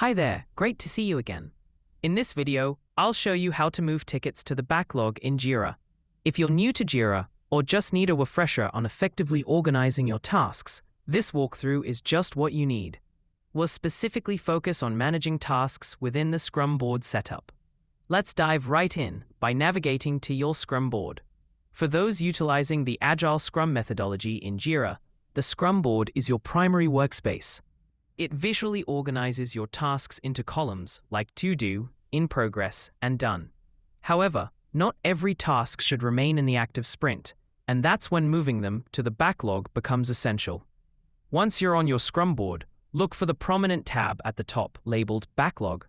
Hi there, great to see you again. In this video, I'll show you how to move tickets to the backlog in Jira. If you're new to Jira or just need a refresher on effectively organizing your tasks, this walkthrough is just what you need. We'll specifically focus on managing tasks within the Scrum board setup. Let's dive right in by navigating to your Scrum board. For those utilizing the Agile Scrum methodology in Jira, the Scrum board is your primary workspace. It visually organizes your tasks into columns like to do, in progress, and done. However, not every task should remain in the active sprint, and that's when moving them to the backlog becomes essential. Once you're on your Scrum board, look for the prominent tab at the top labeled Backlog.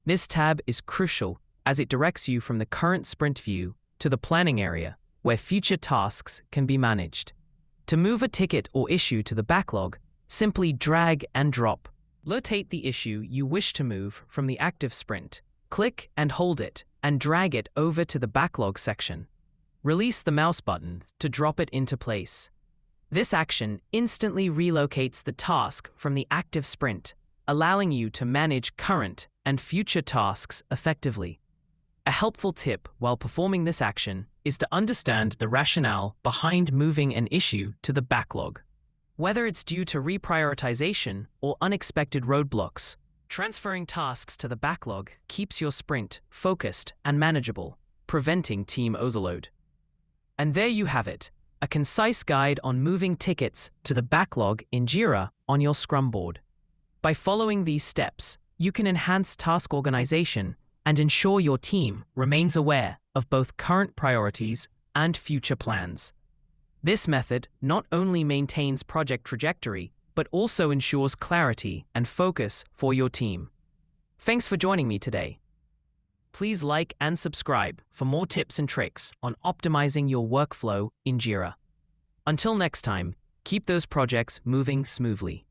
This tab is crucial as it directs you from the current sprint view to the planning area where future tasks can be managed. To move a ticket or issue to the backlog, simply drag and drop. Locate the issue you wish to move from the active sprint. Click and hold it and drag it over to the backlog section. Release the mouse button to drop it into place. This action instantly relocates the task from the active sprint, allowing you to manage current and future tasks effectively. A helpful tip while performing this action is to understand the rationale behind moving an issue to the backlog. Whether it's due to reprioritization or unexpected roadblocks, transferring tasks to the backlog keeps your sprint focused and manageable, preventing team overload. And there you have it, a concise guide on moving tickets to the backlog in Jira on your Scrum board. By following these steps, you can enhance task organization and ensure your team remains aware of both current priorities and future plans. This method not only maintains project trajectory, but also ensures clarity and focus for your team. Thanks for joining me today. Please like and subscribe for more tips and tricks on optimizing your workflow in Jira. Until next time, keep those projects moving smoothly.